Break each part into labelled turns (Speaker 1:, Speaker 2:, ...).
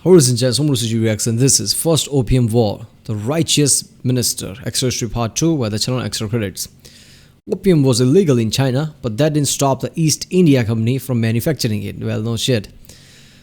Speaker 1: Ladies and gents, reaction. This is First Opium War, The Righteous Minister, Extra History Part 2, where the channel extra credits. Opium was illegal in China, but that didn't stop the East India Company from manufacturing it. Well, no shit.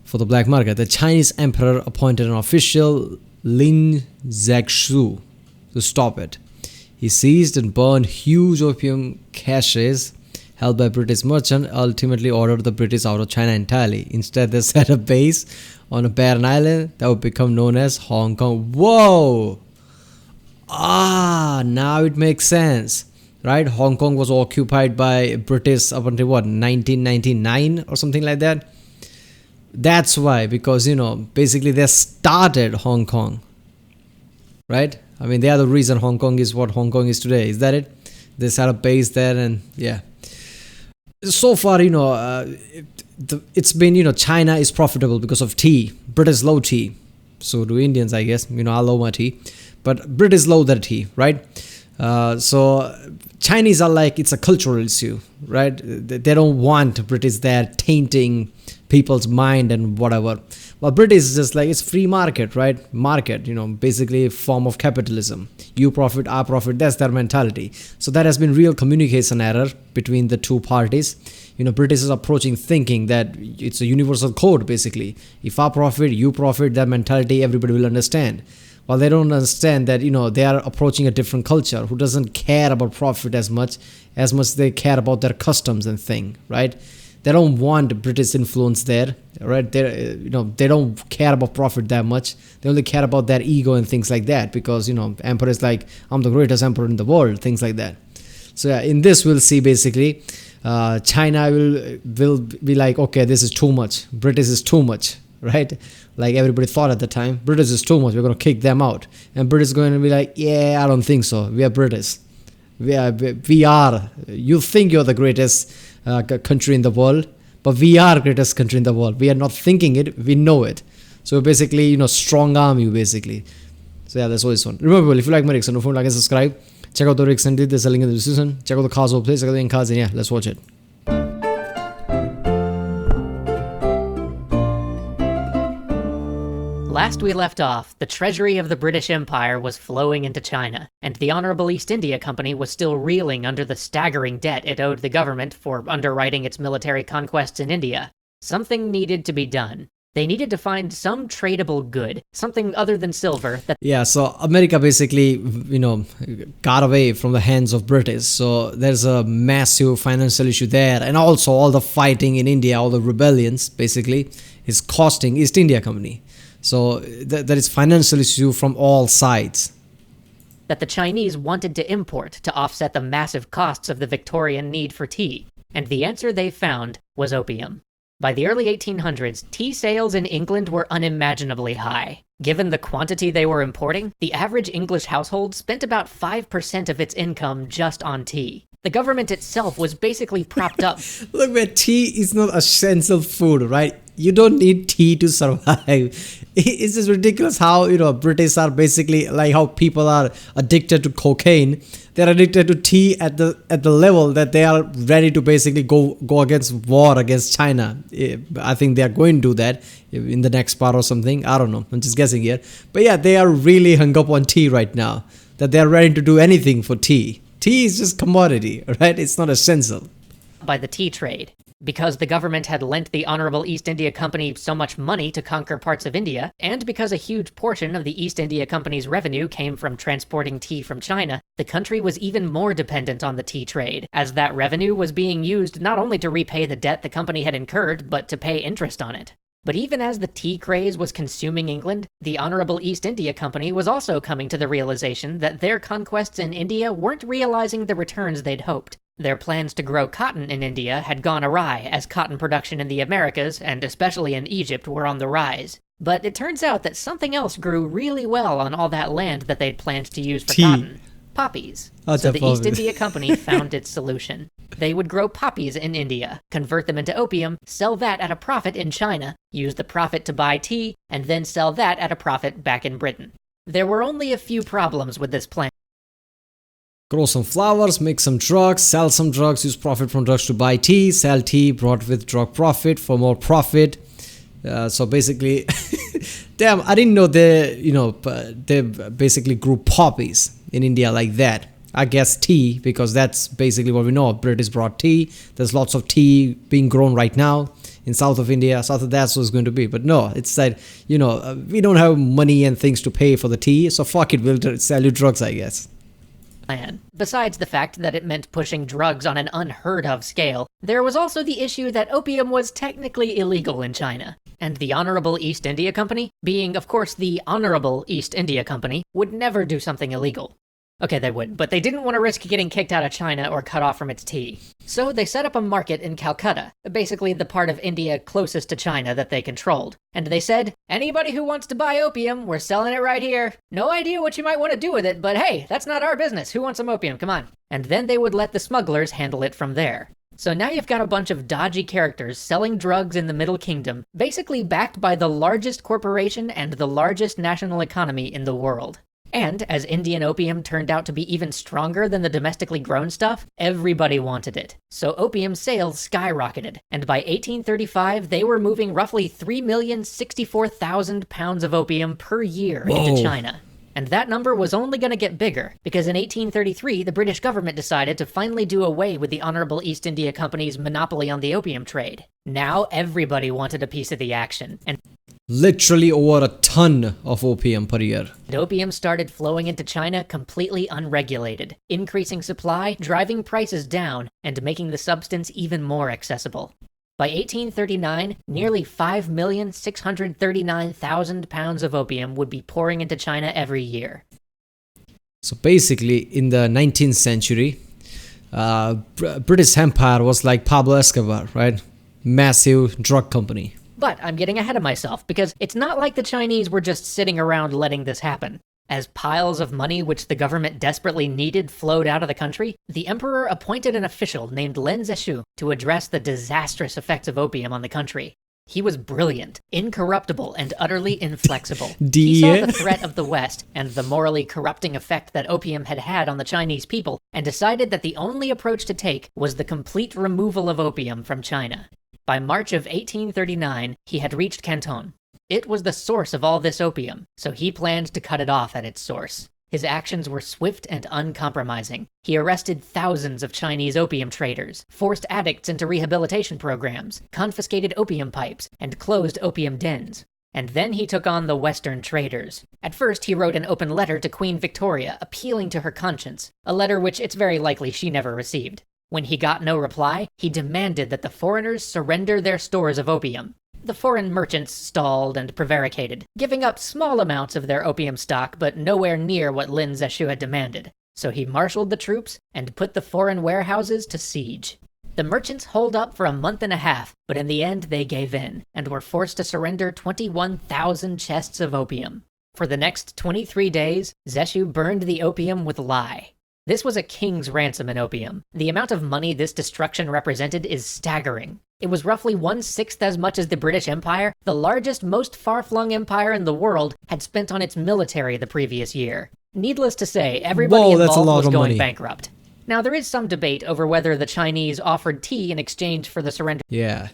Speaker 1: For the black market, the Chinese emperor appointed an official, Lin Zexu, to stop it. He seized and burned huge opium caches held by British merchants, ultimately ordered the British out of China entirely. Instead, they set a base on a barren island that would become known as Hong Kong. Whoa! Now it makes sense, right? Hong Kong was occupied by British up until what, 1999 or something like that? That's why, because, basically they started Hong Kong, right? I mean, they are the reason Hong Kong is what Hong Kong is today. Is that it? They set a base there and yeah. So far, it's been, China is profitable because of tea. British love tea. So do Indians, I guess. I love my tea. But British love their tea, right? So Chinese are like, it's a cultural issue, right? They don't want British there tainting people's mind and whatever. Well, British is just like, it's free market, right? Market, basically a form of capitalism. You profit, I profit, that's their mentality. So that has been real communication error between the two parties. British is approaching thinking that it's a universal code, basically. If I profit, you profit, that mentality everybody will understand. Well, they don't understand that, they are approaching a different culture who doesn't care about profit as much they care about their customs and thing, right? They don't want British influence there, right? They don't care about profit that much. They only care about their ego and things like that because, emperor is like, I'm the greatest emperor in the world, things like that. So yeah, in this we'll see basically, China will be like, okay, this is too much. British is too much, right? Like everybody thought at the time, British is too much. We're going to kick them out. And British is going to be like, yeah, I don't think so. We are British. We are. You think you're the greatest country in the world, but we are greatest country in the world. We are not thinking it, we know it. So basically, strong arm you basically. So yeah, that's always fun. Remember, if you like my reaction, don't forget to like and subscribe. Check out the reaction, there's a link in the description. Check out the cards over there, check out the end cards, and yeah, let's watch it.
Speaker 2: Last we left off, the treasury of the British Empire was flowing into China, and the Honorable East India Company was still reeling under the staggering debt it owed the government for underwriting its military conquests in India. Something needed to be done. They needed to find some tradable good, something other than silver that...
Speaker 1: Yeah, so America basically, got away from the hands of British. So there's a massive financial issue there. And also all the fighting in India, all the rebellions basically is costing East India Company. So there is financial issue from all sides.
Speaker 2: That the Chinese wanted to import to offset the massive costs of the Victorian need for tea. And the answer they found was opium. By the early 1800s, tea sales in England were unimaginably high. Given the quantity they were importing, the average English household spent about 5% of its income just on tea. The government itself was basically propped up.
Speaker 1: Look, man, tea is not essential food, right? You don't need tea to survive. It's just ridiculous how, British are basically like how people are addicted to cocaine. They're addicted to tea at the level that they are ready to basically go against war against China. I think they are going to do that in the next part or something. I don't know. I'm just guessing here. But yeah, they are really hung up on tea right now. That they are ready to do anything for tea. Tea is just commodity, right? It's not essential.
Speaker 2: By the tea trade. Because the government had lent the Honorable East India Company so much money to conquer parts of India, and because a huge portion of the East India Company's revenue came from transporting tea from China, the country was even more dependent on the tea trade, as that revenue was being used not only to repay the debt the company had incurred, but to pay interest on it. But even as the tea craze was consuming England, the Honorable East India Company was also coming to the realization that their conquests in India weren't realizing the returns they'd hoped. Their plans to grow cotton in India had gone awry as cotton production in the Americas, and especially in Egypt, were on the rise. But it turns out that something else grew really well on all that land that they'd planned to use for cotton. Poppies. So the East India Company found its solution. They would grow poppies in India, convert them into opium, sell that at a profit in China, use the profit to buy tea, and then sell that at a profit back in Britain. There were only a few problems with this plan.
Speaker 1: Grow some flowers, make some drugs, sell some drugs, use profit from drugs to buy tea, sell tea, brought with drug profit for more profit. So basically, damn, I didn't know they basically grew poppies in India like that. I guess tea, because that's basically what we know. British brought tea. There's lots of tea being grown right now in south of India. So I thought that's what it's going to be. But no, it's that, we don't have money and things to pay for the tea. So fuck it, we'll sell you drugs, I guess.
Speaker 2: Plan. Besides the fact that it meant pushing drugs on an unheard of scale, there was also the issue that opium was technically illegal in China. And the Honorable East India Company, being of course the Honorable East India Company, would never do something illegal. Okay, they would, but they didn't want to risk getting kicked out of China or cut off from its tea. So they set up a market in Calcutta, basically the part of India closest to China that they controlled. And they said, anybody who wants to buy opium, we're selling it right here. No idea what you might want to do with it, but hey, that's not our business. Who wants some opium? Come on. And then they would let the smugglers handle it from there. So now you've got a bunch of dodgy characters selling drugs in the Middle Kingdom, basically backed by the largest corporation and the largest national economy in the world. And as Indian opium turned out to be even stronger than the domestically grown stuff, everybody wanted it. So opium sales skyrocketed, and by 1835 they were moving roughly 3,064,000 pounds of opium per year into China. And that number was only going to get bigger, because in 1833 the British government decided to finally do away with the Honorable East India Company's monopoly on the opium trade. Now everybody wanted a piece of the action, and
Speaker 1: literally over a ton of opium per year.
Speaker 2: Opium started flowing into China completely unregulated, increasing supply, driving prices down, and making the substance even more accessible. By 1839, nearly 5,639,000 pounds of opium would be pouring into China every year.
Speaker 1: So basically, in the 19th century, British Empire was like Pablo Escobar, right? Massive drug company.
Speaker 2: But I'm getting ahead of myself, because it's not like the Chinese were just sitting around letting this happen. As piles of money which the government desperately needed flowed out of the country, the emperor appointed an official named Lin Zexu to address the disastrous effects of opium on the country. He was brilliant, incorruptible, and utterly inflexible. He saw the threat of the West and the morally corrupting effect that opium had had on the Chinese people, and decided that the only approach to take was the complete removal of opium from China. By March of 1839, he had reached Canton. It was the source of all this opium, so he planned to cut it off at its source. His actions were swift and uncompromising. He arrested thousands of Chinese opium traders, forced addicts into rehabilitation programs, confiscated opium pipes, and closed opium dens. And then he took on the Western traders. At first, he wrote an open letter to Queen Victoria appealing to her conscience, a letter which it's very likely she never received. When he got no reply, he demanded that the foreigners surrender their stores of opium. The foreign merchants stalled and prevaricated, giving up small amounts of their opium stock, but nowhere near what Lin Zexu had demanded. So he marshaled the troops and put the foreign warehouses to siege. The merchants holed up for a month and a half, but in the end they gave in, and were forced to surrender 21,000 chests of opium. For the next 23 days, Zexu burned the opium with lye. This was a king's ransom in opium. The amount of money this destruction represented is staggering. It was roughly 1/6 as much as the British Empire, the largest, most far-flung empire in the world, had spent on its military the previous year. Needless to say, everybody involved was going bankrupt. Now, there is some debate over whether the Chinese offered tea in exchange for the surrender.
Speaker 1: Yeah.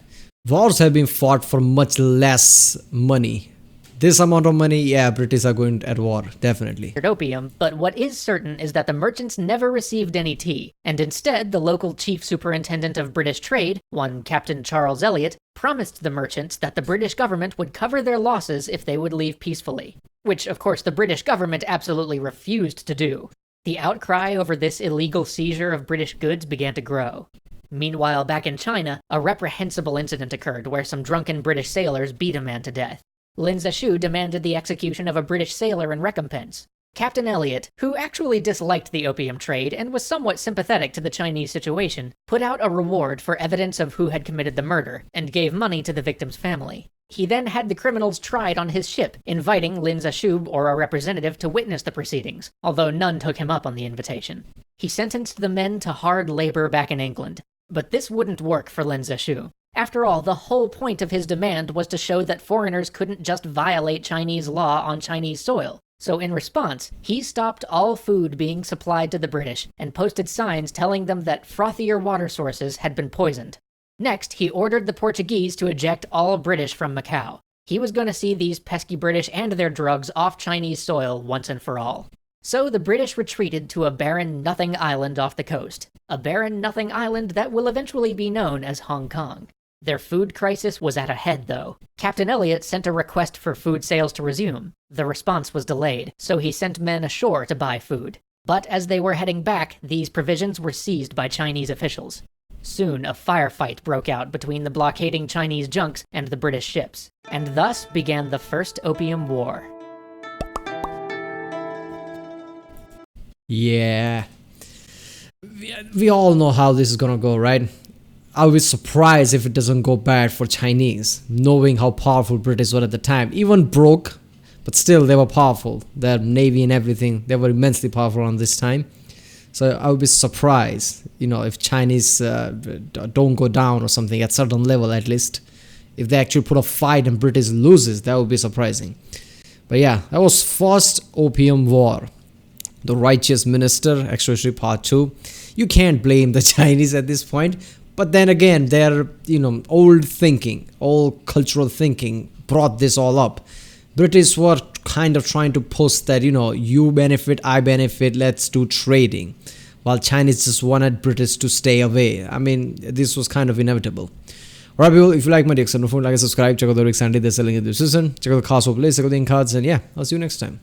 Speaker 1: Wars have been fought for much less money. This amount of money, yeah, British are going at war, definitely.
Speaker 2: Opium, but what is certain is that the merchants never received any tea, and instead the local chief superintendent of British trade, one Captain Charles Elliot, promised the merchants that the British government would cover their losses if they would leave peacefully. Which, of course, the British government absolutely refused to do. The outcry over this illegal seizure of British goods began to grow. Meanwhile, back in China, a reprehensible incident occurred where some drunken British sailors beat a man to death. Lin Zexu demanded the execution of a British sailor in recompense. Captain Elliot, who actually disliked the opium trade and was somewhat sympathetic to the Chinese situation, put out a reward for evidence of who had committed the murder, and gave money to the victim's family. He then had the criminals tried on his ship, inviting Lin Zexu or a representative to witness the proceedings, although none took him up on the invitation. He sentenced the men to hard labor back in England. But this wouldn't work for Lin Zexu. After all, the whole point of his demand was to show that foreigners couldn't just violate Chinese law on Chinese soil. So in response, he stopped all food being supplied to the British and posted signs telling them that frothier water sources had been poisoned. Next, he ordered the Portuguese to eject all British from Macau. He was going to see these pesky British and their drugs off Chinese soil once and for all. So the British retreated to a barren nothing island off the coast. A barren nothing island that will eventually be known as Hong Kong. Their food crisis was at a head, though. Captain Elliot sent a request for food sales to resume. The response was delayed, so he sent men ashore to buy food. But as they were heading back, these provisions were seized by Chinese officials. Soon, a firefight broke out between the blockading Chinese junks and the British ships, and thus began the First Opium War.
Speaker 1: Yeah. We all know how this is gonna go, right? I'll be surprised if it doesn't go bad for Chinese, knowing how powerful British were at the time. Even broke, but still they were powerful. Their navy and everything, they were immensely powerful on this time. So I would be surprised, if Chinese don't go down or something at certain level at least. If they actually put a fight and British loses, that would be surprising. But yeah, that was First Opium War. The Righteous Minister, Extraterrestrial Part 2. You can't blame the Chinese at this point. But then again, their, old thinking, old cultural thinking brought this all up. British were kind of trying to push that, you benefit, I benefit, let's do trading. While Chinese just wanted British to stay away. I mean, this was kind of inevitable. Alright people, if you like my reaction, don't forget to like and subscribe. Check out the lyrics and they're selling in the season. Check out the cast of plays, check out the cards, and yeah, I'll see you next time.